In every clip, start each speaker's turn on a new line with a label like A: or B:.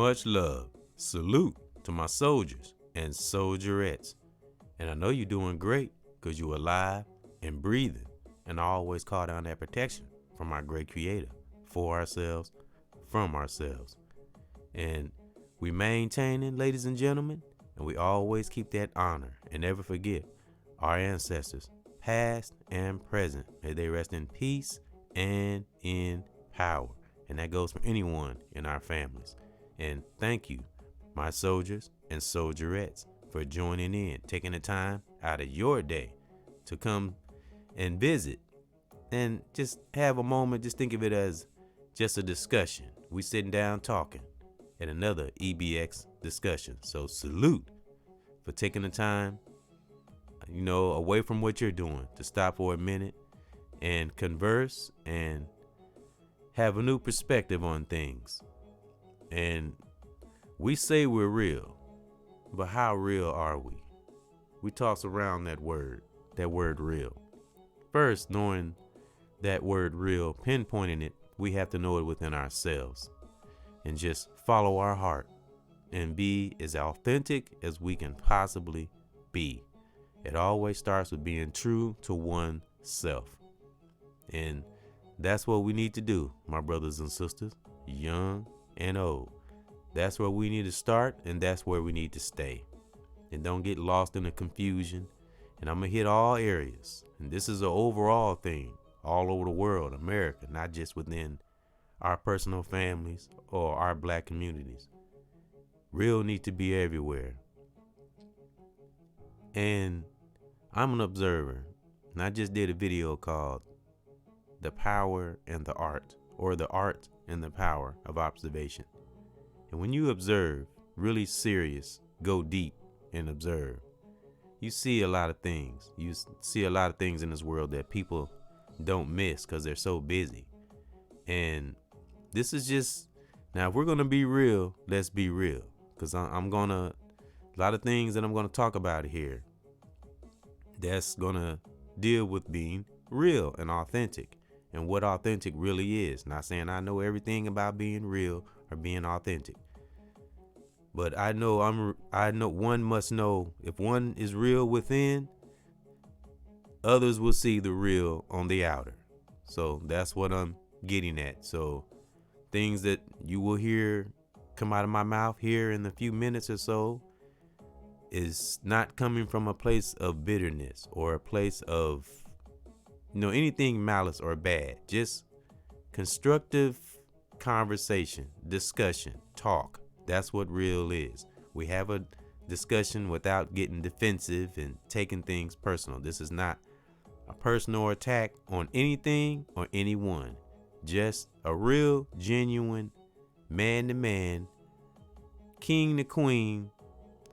A: Much love. Salute to my soldiers and soldierettes. And I know you're doing great because you're alive and breathing. And I always call down that protection from our great creator for ourselves, from ourselves. And we maintaining, ladies and gentlemen, and we always keep that honor and never forget our ancestors, past and present. May they rest in peace and in power. And that goes for anyone in our families. And thank you, my soldiers and soldierettes, for joining in, taking the time out of your day to come and visit and just have a moment. Just think of it as just a discussion. We sitting down talking at another EBX discussion. So salute for taking the time, away from what you're doing to stop for a minute and converse and have a new perspective on things. And we say we're real, but how real are we? We toss around that word real. First, knowing that word real, pinpointing it, we have to know it within ourselves and just follow our heart and be as authentic as we can possibly be. It always starts with being true to oneself. And that's what we need to do, my brothers and sisters, young and old. That's where we need to start, and that's where we need to stay. And don't get lost in the confusion. And I'm going to hit all areas. And this is an overall thing all over the world, America, not just within our personal families or our black communities. Real need to be everywhere. And I'm an observer. And I just did a video called The Power and the Art, or The Art and the Power of Observation. And when you observe, really serious, go deep and observe, you see a lot of things. You see a lot of things in this world that people don't miss because they're so busy. And this is just, now if we're going to be real, let's be real. Because a lot of things that I'm going to talk about here, that's going to deal with being real and authentic. And what authentic really is. Not saying I know everything about being real or being authentic, but I know one must know if one is real within, others will see the real on the outer. So that's what I'm getting at. So things that you will hear come out of my mouth here in a few minutes or so is not coming from a place of bitterness or a place of anything malice or bad. Just constructive conversation, discussion, talk. That's what real is. We have a discussion without getting defensive and taking things personal. This is not a personal attack on anything or anyone. Just a real, genuine, man to man, king to queen,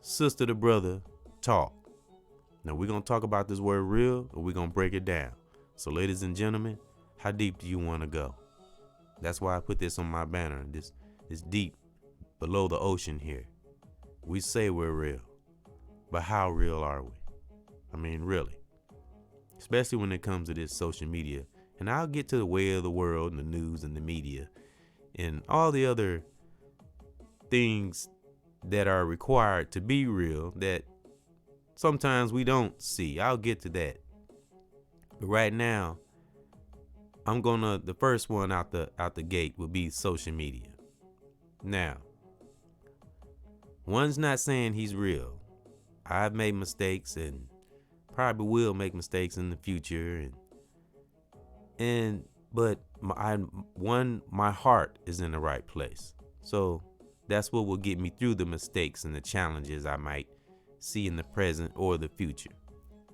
A: sister to brother talk. Now we're going to talk about this word real, or we're going to break it down. So ladies and gentlemen, how deep do you want to go? That's why I put this on my banner. This is deep below the ocean here. We say we're real, but how real are we? I mean, really, especially when it comes to this social media. And I'll get to the way of the world and the news and the media and all the other things that are required to be real that sometimes we don't see. I'll get to that. But right now, the first one out the gate will be social media. Now, one's not saying he's real. I've made mistakes and probably will make mistakes in the future, but my heart is in the right place. So that's what will get me through the mistakes and the challenges I might see in the present or the future.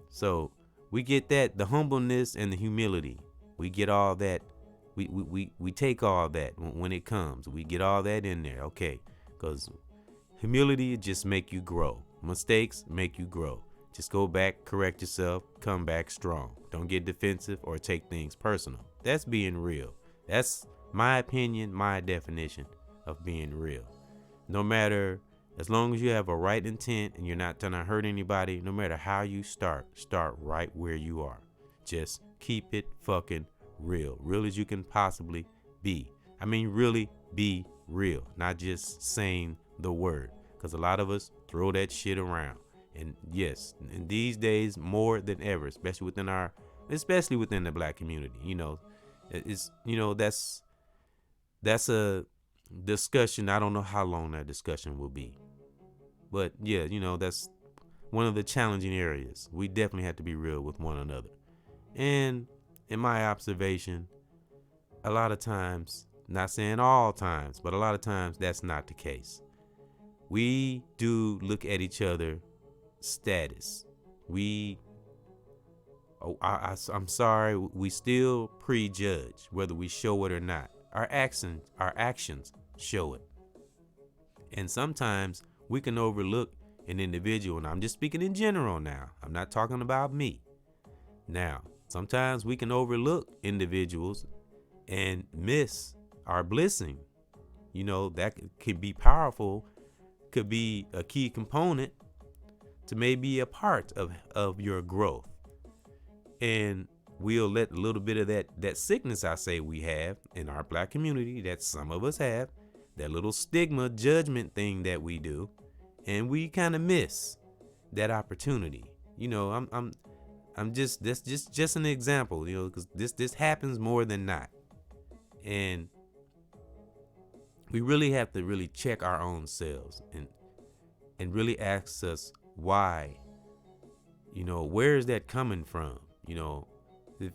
A: So we get that, the humbleness and the humility. We get all that. We take all that when it comes. We get all that in there, okay? Because humility just make you grow. Mistakes make you grow. Just go back, correct yourself, come back strong. Don't get defensive or take things personal. That's being real. That's my opinion, my definition of being real. No matter, as long as you have a right intent and you're not trying to hurt anybody, no matter how you start right where you are. Just keep it fucking real. Real as you can possibly be. I mean, really be real, not just saying the word, because a lot of us throw that shit around. And yes, in these days more than ever, especially within the black community, that's a discussion. I don't know how long that discussion will be, but yeah, that's one of the challenging areas. We definitely have to be real with one another. And in my observation, a lot of times, not saying all times, but a lot of times that's not the case. We do look at each other status. I'm sorry, we still prejudge whether we show it or not. Our actions show it. And sometimes we can overlook an individual, and I'm just speaking in general now. I'm not talking about me. Now, sometimes we can overlook individuals and miss our blessing. That could be powerful, could be a key component to maybe a part of your growth. And we'll let a little bit of that sickness I say we have in our black community, that some of us have, that little stigma judgment thing that we do, and we kind of miss that opportunity. I'm just that's just an example, because this happens more than not. And we really have to really check our own selves and really ask us why. Where is that coming from?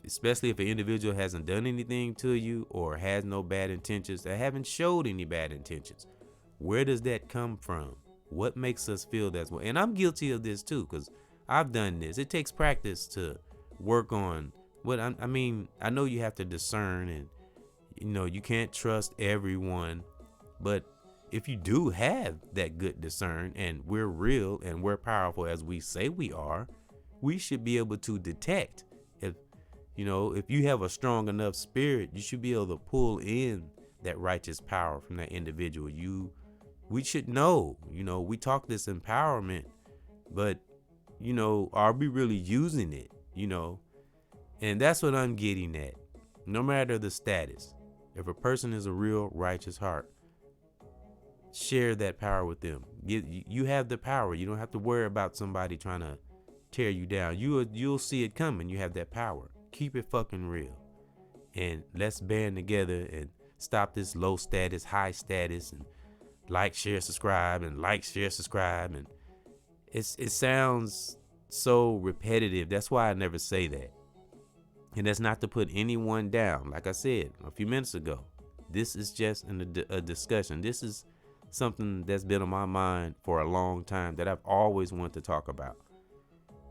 A: Especially if an individual hasn't done anything to you or has no bad intentions, they haven't showed any bad intentions. Where does that come from? What makes us feel that way? And I'm guilty of this too, because I've done this. It takes practice to work on what I know you have to discern, and you can't trust everyone. But if you do have that good discern, and we're real and we're powerful as we say we are, we should be able to detect. If you have a strong enough spirit, you should be able to pull in that righteous power from that individual. We should know, we talk this empowerment, but are we really using it? And that's what I'm getting at. No matter the status, if a person is a real righteous heart, share that power with them. You have the power. You don't have to worry about somebody trying to tear you down. You'll see it coming. You have that power. Keep it fucking real. And let's band together and stop this low status, high status, and like, share, subscribe, and like, share, subscribe. And it sounds so repetitive. That's why I never say that. And that's not to put anyone down. Like I said a few minutes ago, this is just a discussion. This is something that's been on my mind for a long time that I've always wanted to talk about.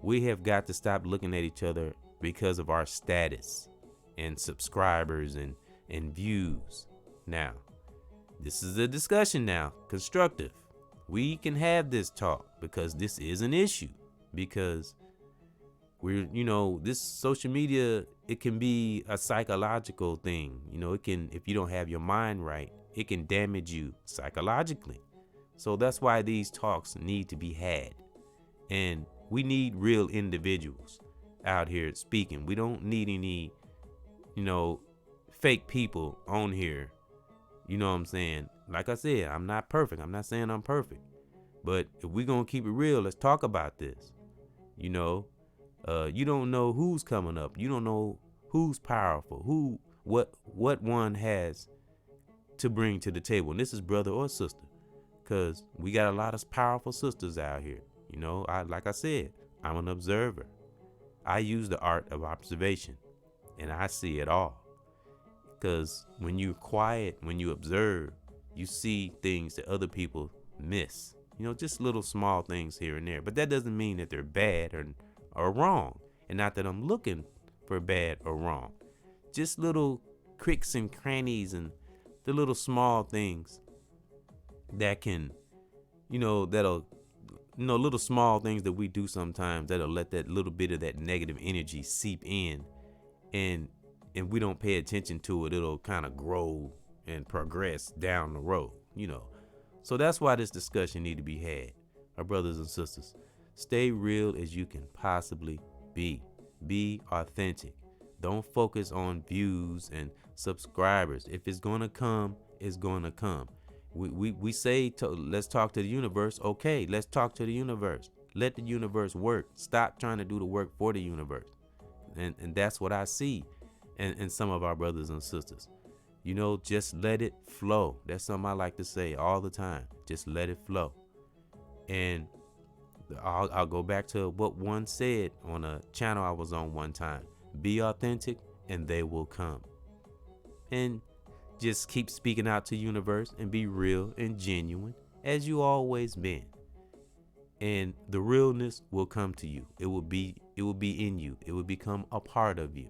A: We have got to stop looking at each other because of our status and subscribers and views. Now, this is a discussion now, constructive. We can have this talk because this is an issue, because this social media, it can be a psychological thing. It can, if you don't have your mind right, it can damage you psychologically. So that's why these talks need to be had. And we need real individuals out here speaking. We don't need any, fake people on here. You know what I'm saying? Like I said, I'm not perfect. I'm not saying I'm perfect. But if we're going to keep it real, let's talk about this. You don't know who's coming up. You don't know who's powerful, what one has to bring to the table. And this is brother or sister, because we got a lot of powerful sisters out here. Like I said, I'm an observer. I use the art of observation, and I see it all. Because when you're quiet, when you observe, you see things that other people miss. Just little small things here and there. But that doesn't mean that they're bad or wrong. And not that I'm looking for bad or wrong. Just little cricks and crannies and the little small things that can, little small things that we do sometimes that'll let that little bit of that negative energy seep in, and we don't pay attention to it, it'll kind of grow and progress down the road, So that's why this discussion need to be had. Our brothers and sisters, stay real as you can possibly be. Be authentic. Don't focus on views and subscribers. If it's going to come, it's going to come. We say let's talk to the universe. Okay, let's talk to the universe. Let the universe work. Stop trying to do the work for the universe. And that's what I see in some of our brothers and sisters. Just let it flow. That's something I like to say all the time. Just let it flow. And I'll go back to what one said on a channel I was on one time. Be authentic and they will come. And just keep speaking out to the universe and be real and genuine as you always been. And the realness will come to you. It will be in you. It will become a part of you.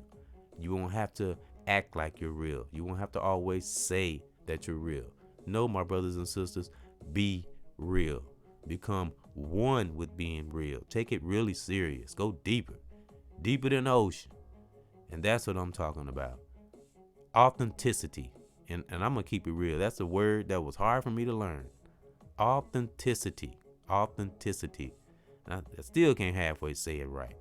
A: You won't have to act like you're real. You won't have to always say that you're real. No, my brothers and sisters, be real. Become one with being real. Take it really serious. Go deeper than the ocean. And that's what I'm talking about. Authenticity. And I'm going to keep it real. That's a word that was hard for me to learn. Authenticity. I still can't halfway say it right.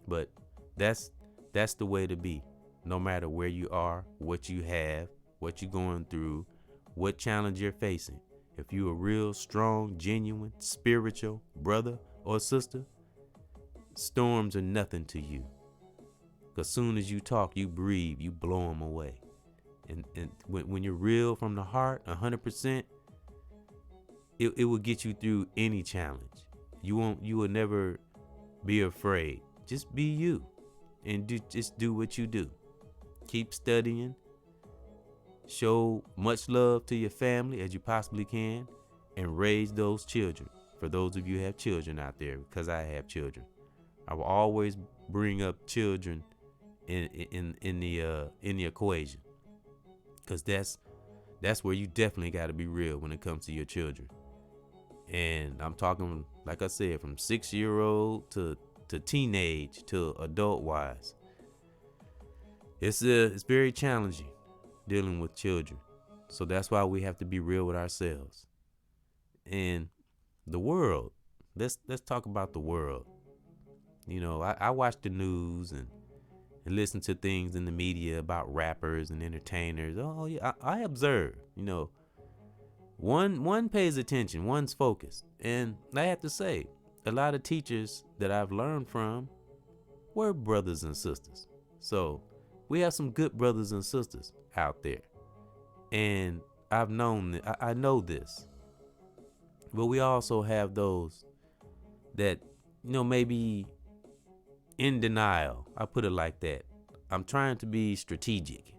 A: But that's the way to be. No matter where you are, what you have, what you're going through, what challenge you're facing. If you're a real, strong, genuine, spiritual brother or sister, storms are nothing to you. Because soon as you talk, you breathe, you blow them away. And when you're real from the heart, 100%, it will get you through any challenge. You will never be afraid. Just be you and just do what you do. Keep studying. Show much love to your family as you possibly can, and raise those children. For those of you who have children out there, because I have children, I will always bring up children in the equation, because that's where you definitely got to be real when it comes to your children. And I'm talking, like I said, from 6-year-old to teenage to adult wise. It's very challenging dealing with children. So that's why we have to be real with ourselves. And the world, let's talk about the world. I watch the news and listen to things in the media about rappers and entertainers. Oh yeah, I observe. One pays attention, one's focused. And I have to say, a lot of teachers that I've learned from were brothers and sisters. So we have some good brothers and sisters out there. And I know this. But we also have those that, maybe in denial. I put it like that. I'm trying to be strategic,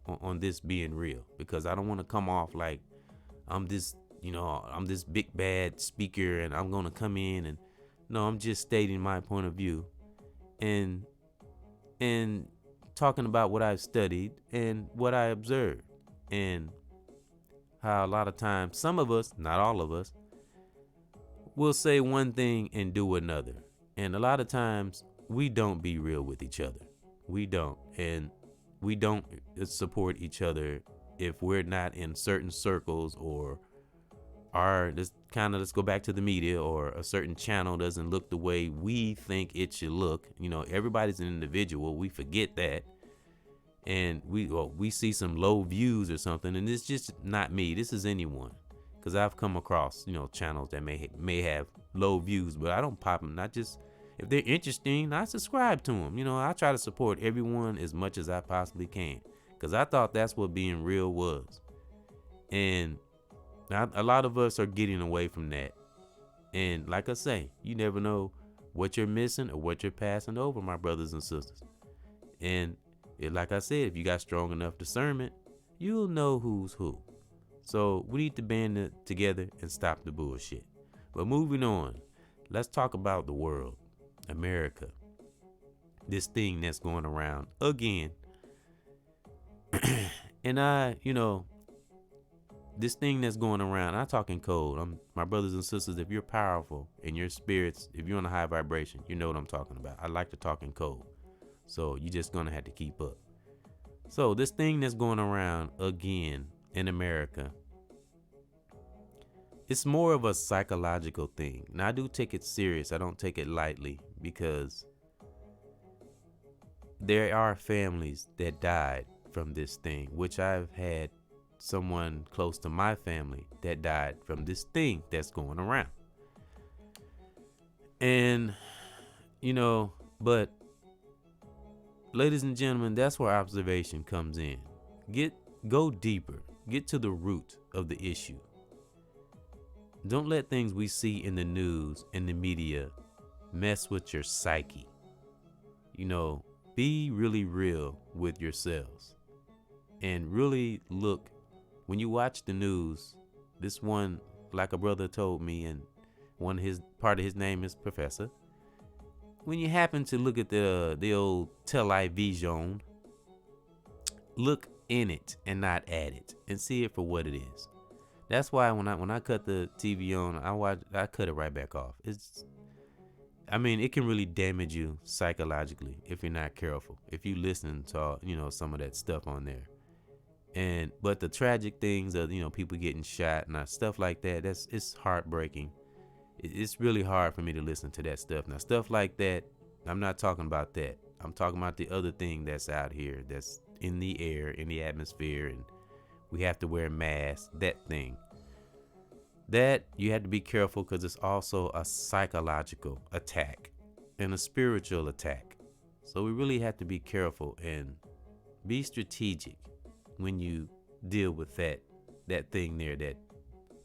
A: on this being real, because I don't want to come off like I'm this big bad speaker and I'm going to come in and no, I'm just stating my point of view and talking about what I've studied and what I observed, and how a lot of times some of us, not all of us, will say one thing and do another. And a lot of times we don't be real with each other. We don't. And we don't support each other if we're not in certain circles, or let's go back to the media, or a certain channel doesn't look the way we think it should look. Everybody's an individual. We forget that. And we see some low views or something, and it's just not me. This is anyone. Because I've come across, channels that may have low views, but I don't pop them. Not just if they're interesting, I subscribe to them. I try to support everyone as much as I possibly can, because I thought that's what being real was. And a lot of us are getting away from that. And like I say, you never know what you're missing or what you're passing over, my brothers and sisters. And like I said, if you got strong enough discernment, you'll know who's who. So we need to band it together and stop the bullshit. But moving on, let's talk about the world, America. This thing that's going around again. And this thing that's going around, I talk in code. My brothers and sisters, if you're powerful in your spirits, if you're on a high vibration, you know what I'm talking about. I like to talk in code. So you're just going to have to keep up. So this thing that's going around again in America, it's more of a psychological thing. Now, I do take it serious. I don't take it lightly, because there are families that died from this thing, which I've had someone close to my family that died from this thing that's going around. And, but ladies and gentlemen, that's where observation comes in. Go deeper, get to the root of the issue. Don't let things we see in the news and the media mess with your psyche. Be really real with yourselves and really look when you watch the news. This one, like a brother told me, and part of his name is Professor. When you happen to look at the old television, look in it and not at it, and see it for what it is. That's why when I cut the TV on, I cut it right back off. It can really damage you psychologically if you're not careful. If you listen to some of that stuff on there, but the tragic things of people getting shot and stuff like that, it's heartbreaking. It's really hard for me to listen to that stuff. Now, stuff like that, I'm not talking about that. I'm talking about the other thing that's out here, that's in the air, in the atmosphere, and we have to wear masks. That thing. That you have to be careful, because it's also a psychological attack and a spiritual attack. So we really have to be careful and be strategic when you deal with that thing there, that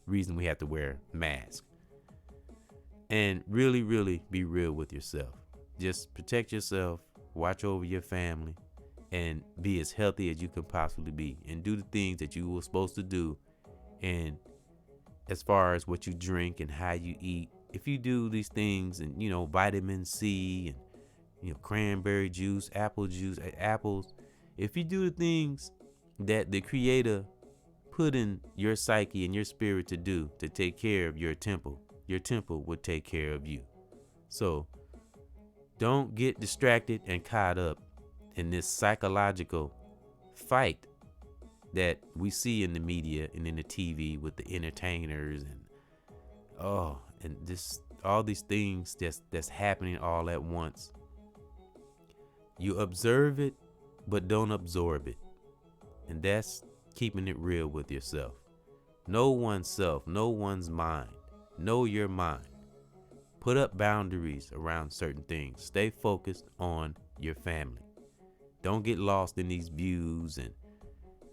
A: reason we have to wear masks. And really, really be real with yourself. Just protect yourself, watch over your family, and be as healthy as you can possibly be, and do the things that you were supposed to do. And as far as what you drink and how you eat, if you do these things, and vitamin C and cranberry juice, apples, if you do the things that the Creator put in your psyche and your spirit to do, to take care of your temple would take care of you. So don't get distracted and caught up in this psychological fight that we see in the media and in the TV with the entertainers, and this all these things that's happening all at once. You observe it, but don't absorb it. And that's keeping it real with yourself. Know oneself, know one's mind, know your mind. Put up boundaries around certain things. Stay focused on your family. Don't get lost in these views,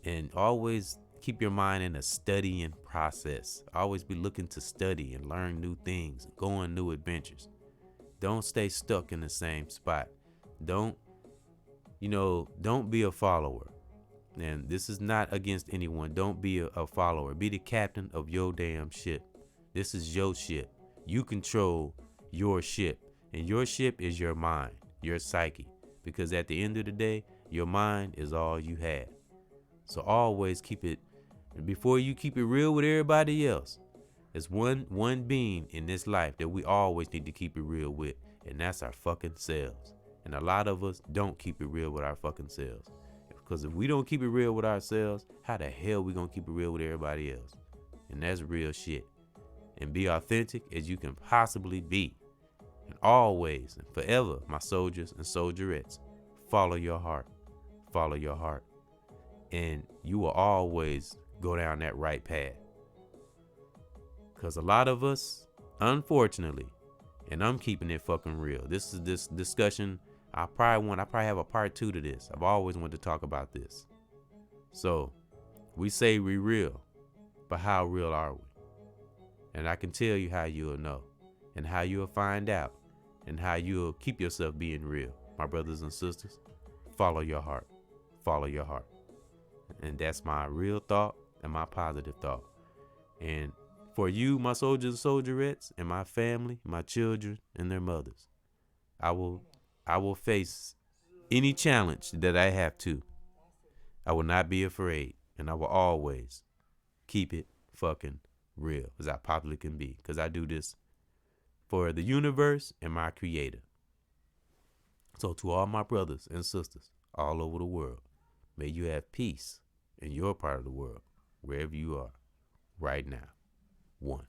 A: and always keep your mind in a studying process. Always be looking to study and learn new things, and go on new adventures. Don't stay stuck in the same spot. Don't be a follower. And this is not against anyone. Don't be a follower. Be the captain of your damn ship. This is your ship. You control your ship, and your ship is your mind, your psyche. Because at the end of the day, your mind is all you have. So always keep it, before you keep it real with everybody else, there's one being in this life that we always need to keep it real with, and that's our fucking selves. And a lot of us don't keep it real with our fucking selves. Because if we don't keep it real with ourselves, how the hell we gonna keep it real with everybody else? And that's real shit. And be authentic as you can possibly be. And always and forever, my soldiers and soldierettes, follow your heart. Follow your heart. And you will always go down that right path. Because a lot of us, unfortunately, and I'm keeping it fucking real. This discussion, I probably have a part 2 to this. I've always wanted to talk about this. So, we say we real, but how real are we? And I can tell you how you'll know, and how you'll find out, and how you'll keep yourself being real. My brothers and sisters, follow your heart. Follow your heart. And that's my real thought and my positive thought. And for you, my soldiers and soldierettes, and my family, my children and their mothers, I will face any challenge that I have to. I will not be afraid, and I will always keep it fucking real as I possibly can be, because I do this for the universe and my Creator. So to all my brothers and sisters all over the world, may you have peace in your part of the world, wherever you are right now. 1.